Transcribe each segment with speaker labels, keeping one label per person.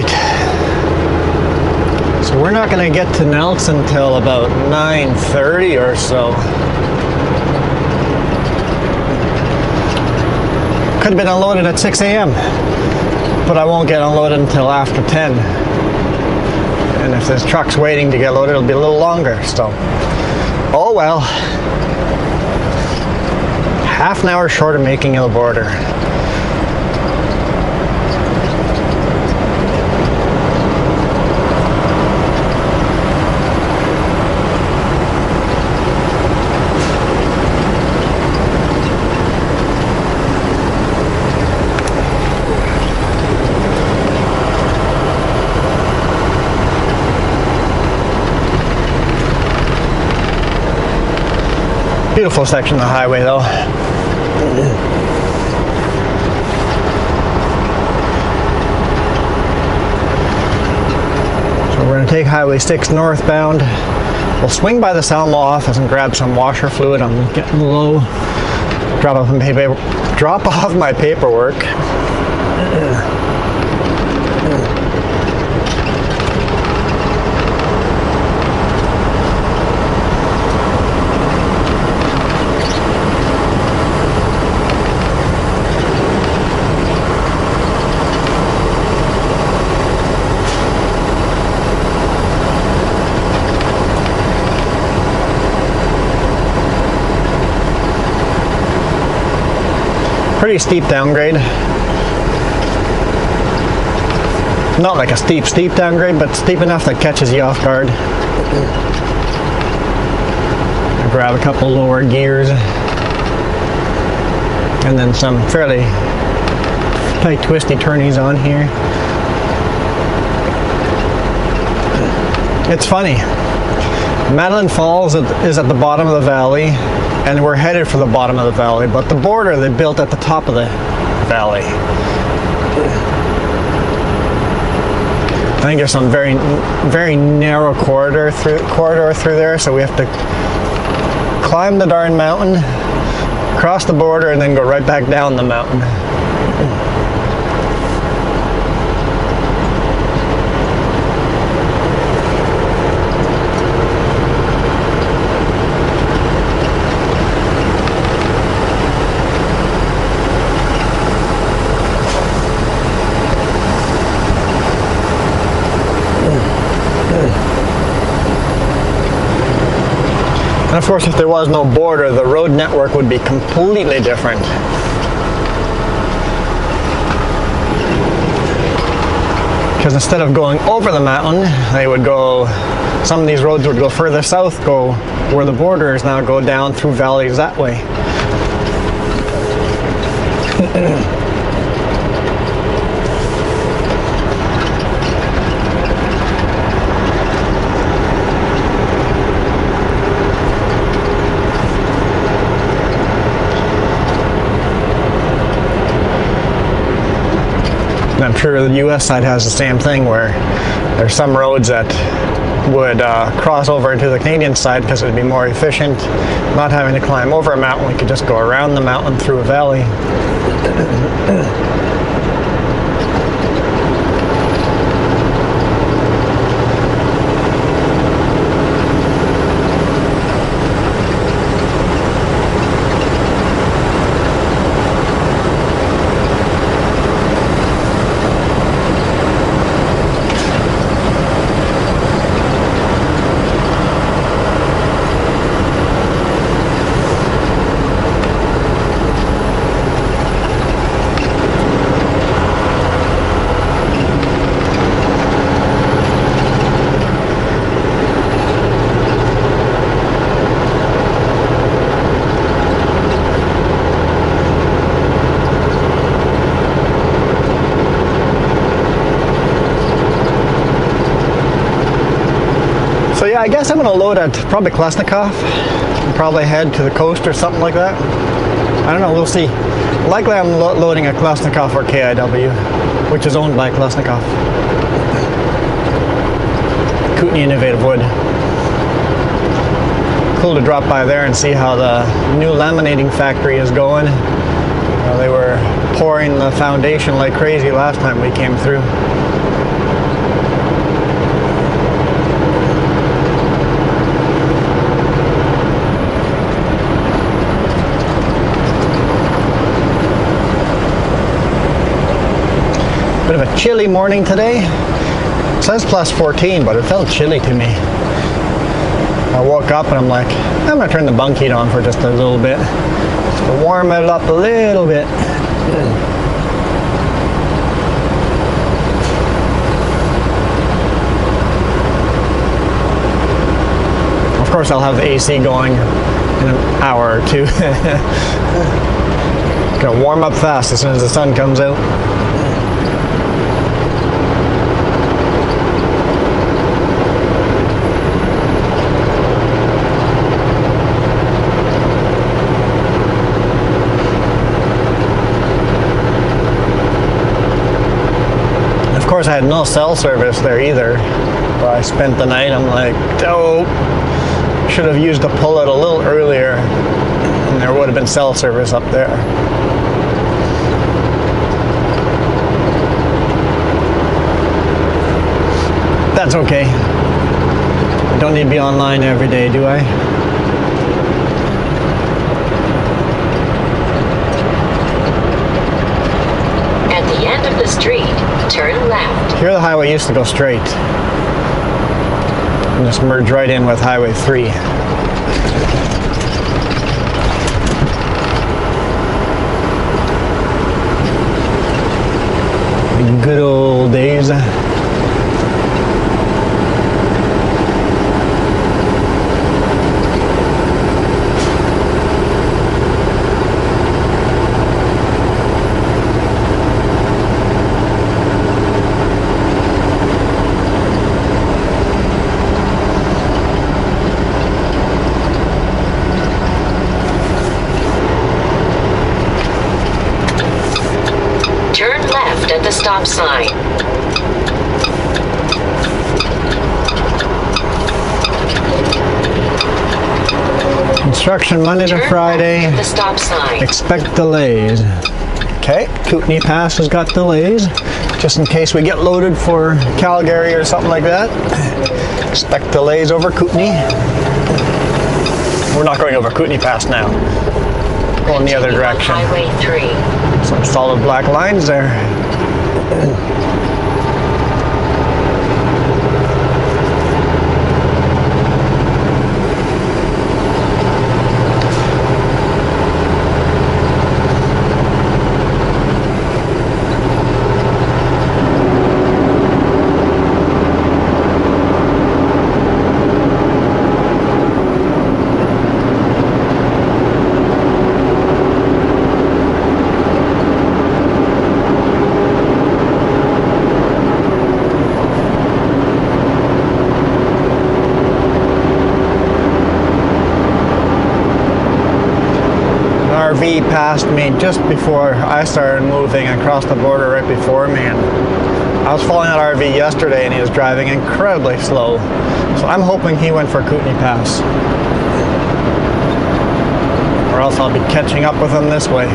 Speaker 1: right. So we're not going to get to Nelson until about 9:30 or so. Could have been unloaded at 6 a.m. but I won't get unloaded until after 10. And if this truck's waiting to get loaded, it'll be a little longer. So, oh well. Half an hour short of making a border. Beautiful section of the highway though. So we're going to take Highway 6 northbound. We'll swing by the Salmo office and grab some washer fluid. I'm getting low. Drop off my paperwork. Pretty steep downgrade. Not like a steep downgrade, but steep enough that catches you off guard. I grab a couple lower gears and then some fairly tight twisty turnies on here. It's funny. Madeline Falls is at the bottom of the valley, and we're headed for the bottom of the valley, but the border they built at the top of the valley. I think there's some very narrow corridor through there, so we have to climb the darn mountain, cross the border, and then go right back down the mountain. And of course, if there was no border, the road network would be completely different. Because instead of going over the mountain, they would go, some of these roads would go further south, go where the border is now, go down through valleys that way. I'm sure the US side has the same thing, where there's some roads that would cross over into the Canadian side because it would be more efficient, not having to climb over a mountain. We could just go around the mountain through a valley. Yeah, I guess I'm going to load at probably Klesnikov and probably head to the coast or something like that. I don't know, we'll see. Likely I'm loading at Klesnikov or KIW, which is owned by Klesnikov. Kootenai Innovative Wood. Cool to drop by there and see how the new laminating factory is going. They were pouring the foundation like crazy last time we came through. Bit of a chilly morning today. It says plus 14, but it felt chilly to me. I woke up and I'm like, I'm gonna turn the bunk heat on for just a little bit, just to warm it up a little bit. Of course, I'll have the AC going in an hour or two. Gonna warm up fast as soon as the sun comes out. Of course, I had no cell service there either, where I spent the night. I'm like, oh, should have used the pull-out a little earlier, and there would have been cell service up there. That's okay. I don't need to be online every day, do I?
Speaker 2: At the end of the street, turn left.
Speaker 1: Here the highway used to go straight and just merge right in with Highway 3. The good old days.
Speaker 2: Turn left at the stop sign.
Speaker 1: Construction Monday to
Speaker 2: Turn
Speaker 1: Friday.
Speaker 2: left at the stop sign.
Speaker 1: Expect delays. Okay, Kootenai Pass has got delays, just in case we get loaded for Calgary or something like that. Expect delays over Kootenai. We're not going over Kootenai Pass now. Going the other direction.
Speaker 2: Highway 3.
Speaker 1: Some solid black lines there. RV passed me just before I started moving across the border right before me, and I was following that RV yesterday and he was driving incredibly slow, so I'm hoping he went for Kootenai Pass, or else I'll be catching up with him this way.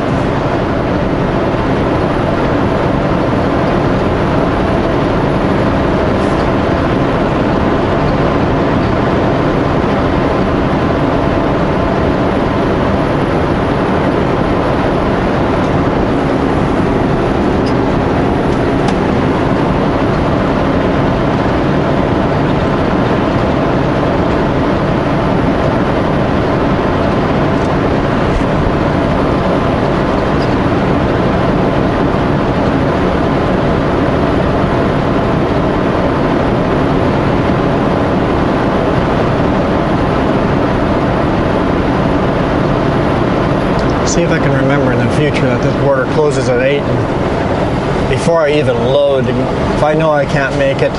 Speaker 1: See if I can remember in the future that this border closes at 8. And before I even load, if I know I can't make it,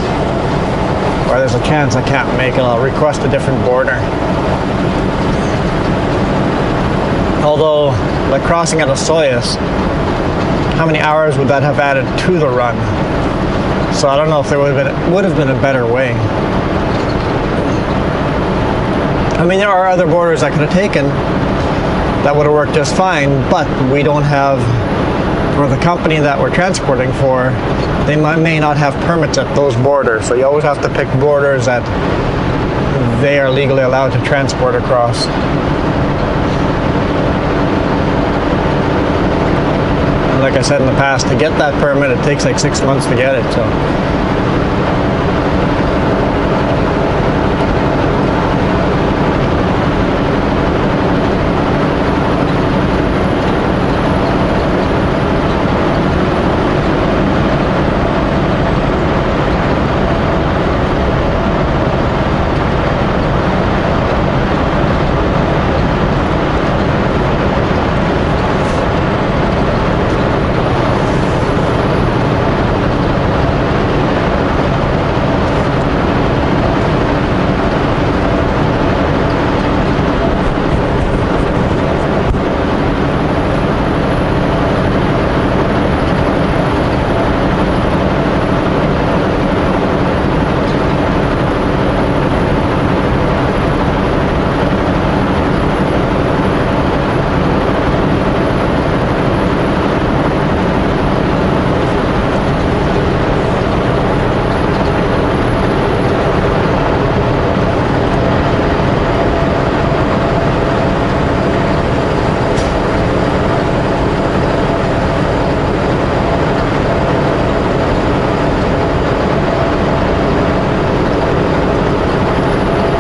Speaker 1: or there's a chance I can't make it, I'll request a different border. Although, like crossing at Osoyoos, how many hours would that have added to the run? So I don't know if there would have been a better way. I mean, there are other borders I could have taken that would have worked just fine, but we don't have, or the company that we're transporting for, they may not have permits at those borders. So you always have to pick borders that they are legally allowed to transport across. like I said in the past, to get that permit, it takes like 6 months to get it. So.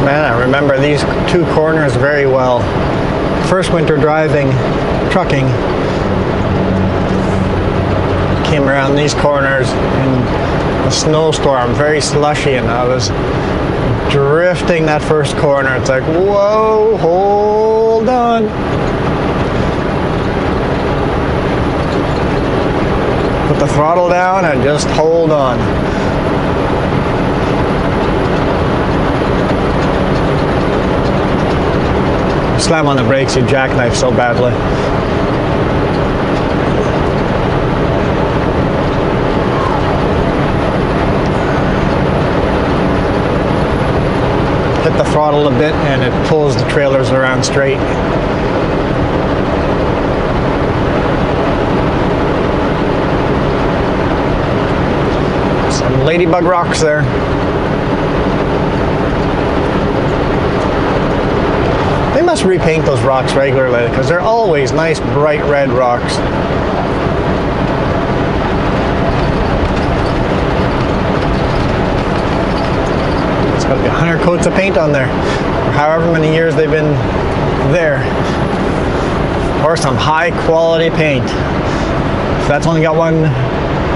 Speaker 1: Man, I remember these two corners very well. First winter driving, trucking, came around these corners in a snowstorm, very slushy, and I was drifting that first corner. It's like, whoa, hold on. Put the throttle down and just hold on. Slam on the brakes, you jackknife so badly. Hit the throttle a bit and it pulls the trailers around straight. Some ladybug rocks there. They must repaint those rocks regularly because they're always nice bright red rocks. It's got to be 100 coats of paint on there, or however many years they've been there. Or some high quality paint. If that's only got one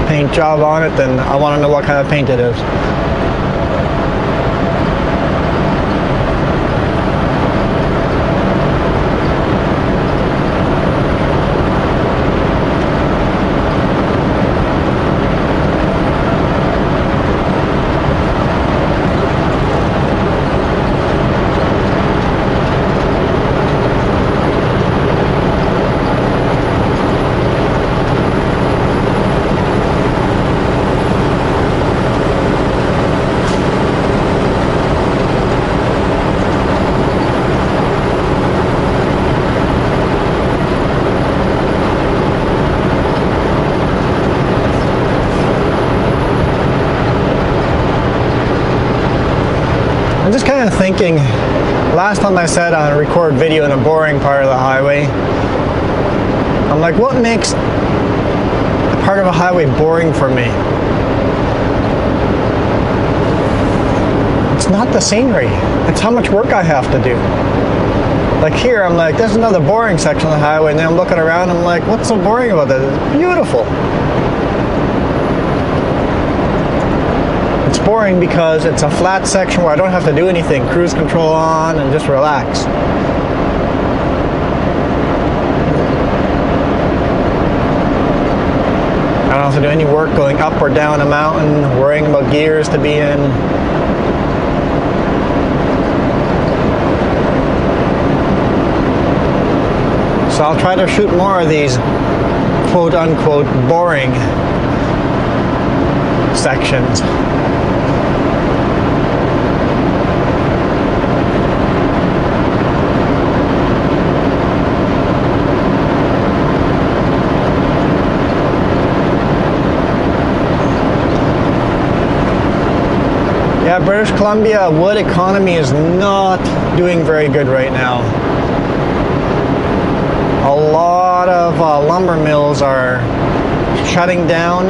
Speaker 1: paint job on it, then I want to know what kind of paint it is. I'm just kind of thinking, last time I said I'd record video in a boring part of the highway, I'm like, what makes a part of a highway boring for me? It's not the scenery, it's how much work I have to do. Like here, I'm like, there's another boring section of the highway, and then I'm looking around, I'm like, what's so boring about this? It's beautiful. It's boring because it's a flat section where I don't have to do anything. Cruise control on and just relax. I don't have to do any work going up or down a mountain, worrying about gears to be in. So I'll try to shoot more of these quote-unquote boring sections. Yeah, British Columbia wood economy is not doing very good right now. A lot of lumber mills are shutting down.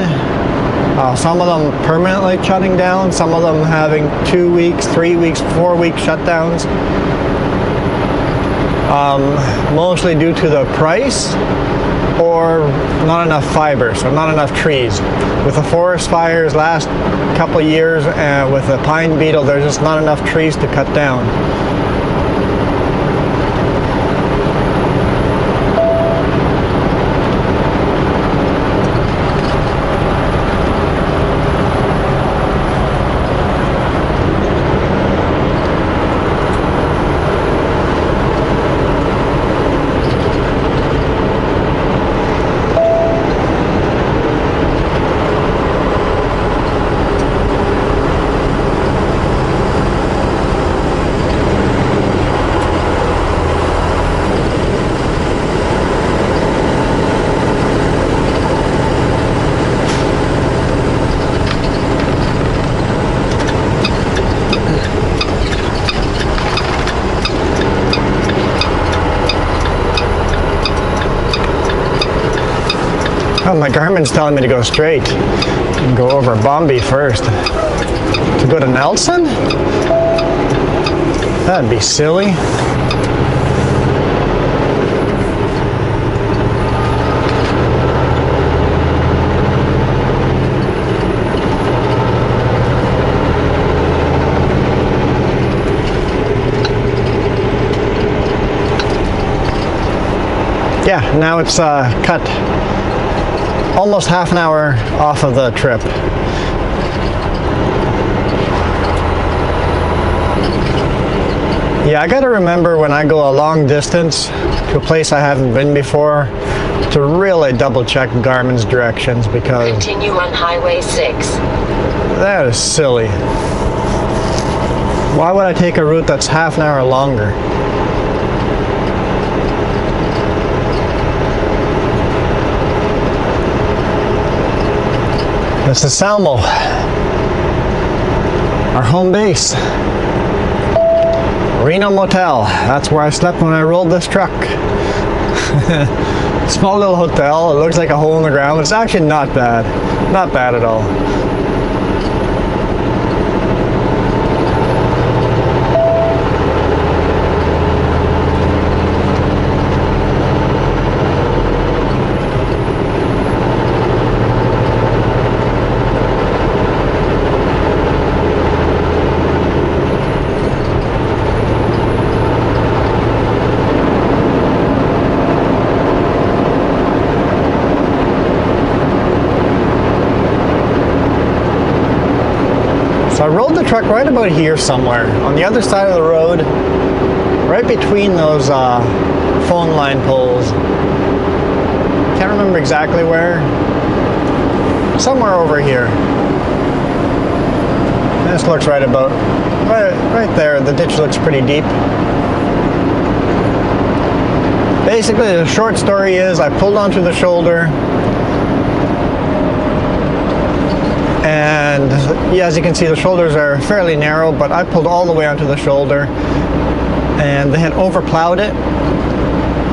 Speaker 1: Some of them permanently shutting down, some of them having 2 weeks, 3 weeks, 4-week shutdowns. Mostly due to the price or not enough fibers or not enough trees. With the forest fires last couple of years and with the pine beetle, there's just not enough trees to cut down. Oh, my Garmin's telling me to go straight and go over Bombi first. To go to Nelson? That'd be silly. Yeah, now it's cut almost half an hour off of the trip. Yeah, I gotta remember when I go a long distance to a place I haven't been before to really double check Garmin's directions, because
Speaker 2: Continue on Highway 6.
Speaker 1: that is silly. Why would I take a route that's half an hour longer? This is Salmo, our home base. Reno Motel, that's where I slept when I rolled this truck. Small little hotel, it looks like a hole in the ground, but it's actually not bad. Not bad at all. So I rolled the truck right about here somewhere, on the other side of the road, right between those phone line poles. Can't remember exactly where. Somewhere over here. This looks right about, right there. The ditch looks pretty deep. Basically, the short story is I pulled onto the shoulder, and yeah, as you can see, the shoulders are fairly narrow, but I pulled all the way onto the shoulder, and they had overplowed it.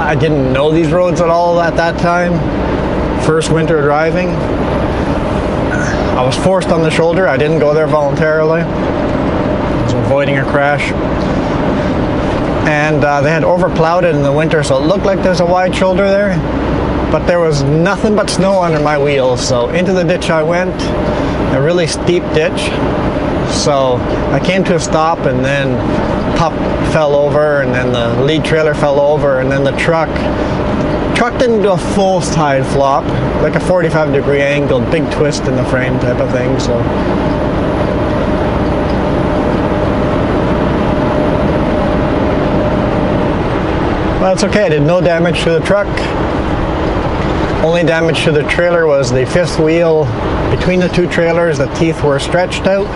Speaker 1: I didn't know these roads at all at that time. First winter driving. I was forced on the shoulder. I didn't go there voluntarily. I was avoiding a crash. And they had overplowed it in the winter, so it looked like there's a wide shoulder there, but there was nothing but snow under my wheels. So into the ditch I went, a really steep ditch. So I came to a stop, and then pup fell over, and then the lead trailer fell over, and then the truck didn't do a full side flop, like a 45-degree angle, big twist in the frame type of thing. So well, that's okay. I did no damage to the truck. Only damage to the trailer was the fifth wheel. Between the two trailers, the teeth were stretched out.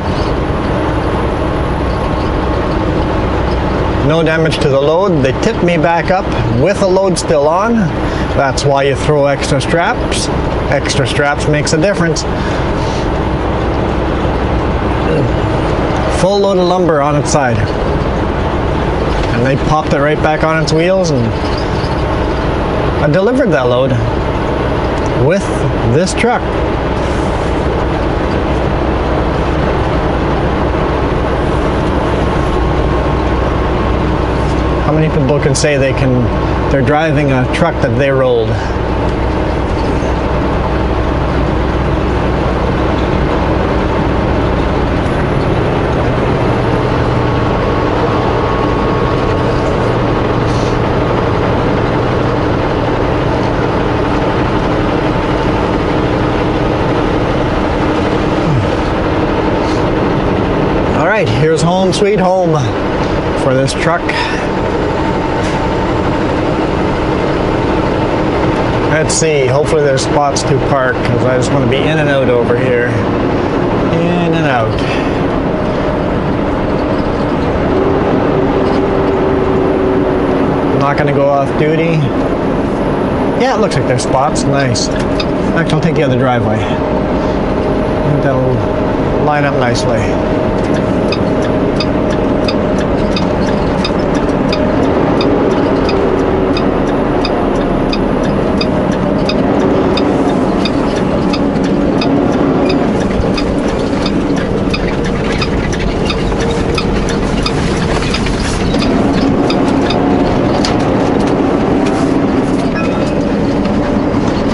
Speaker 1: No damage to the load. They tipped me back up with the load still on. That's why you throw extra straps. Extra straps makes a difference. Full load of lumber on its side. And they popped it right back on its wheels, and I delivered that load. with this truck. How many people can say they're driving a truck that they rolled? All right, here's home sweet home for this truck. Let's see, hopefully there's spots to park because I just want to be in and out over here. In and out. I'm not going to go off duty. Yeah, it looks like there's spots. Nice. Actually, I'll take the other driveway. I think that'll line up nicely.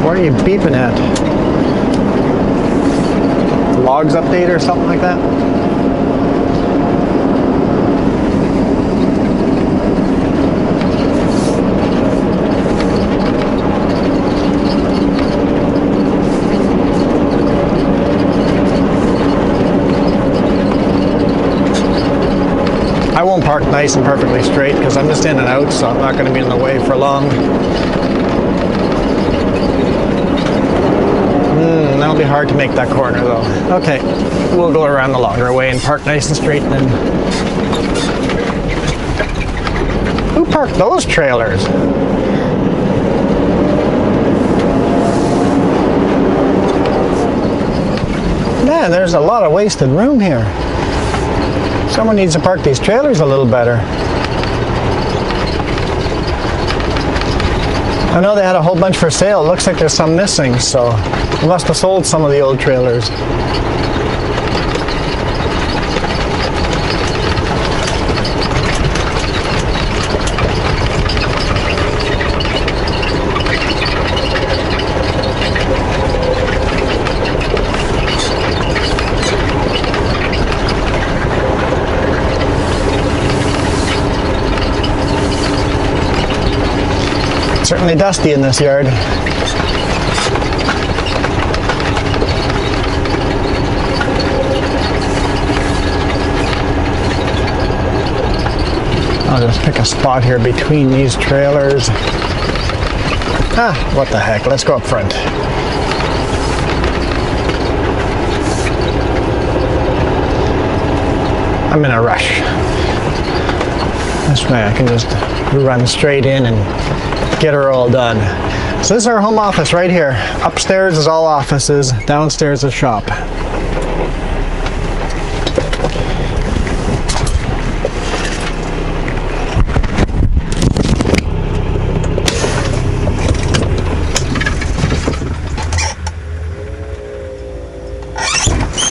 Speaker 1: What are you beeping at? Logs update or something like that? I won't park nice and perfectly straight because I'm just in and out, so I'm not going to be in the way for long. That'll be hard to make that corner though. Okay, we'll go around the longer way and park nice and straight then. Who parked those trailers? Man, there's a lot of wasted room here. Someone needs to park these trailers a little better. I know they had a whole bunch for sale. It looks like there's some missing, so they must have sold some of the old trailers. Certainly dusty in this yard. I'll just pick a spot here between these trailers. What the heck, let's go up front. I'm in a rush. This way I can just run straight in and get her all done. So this is our home office right here. Upstairs is all offices, downstairs is shop.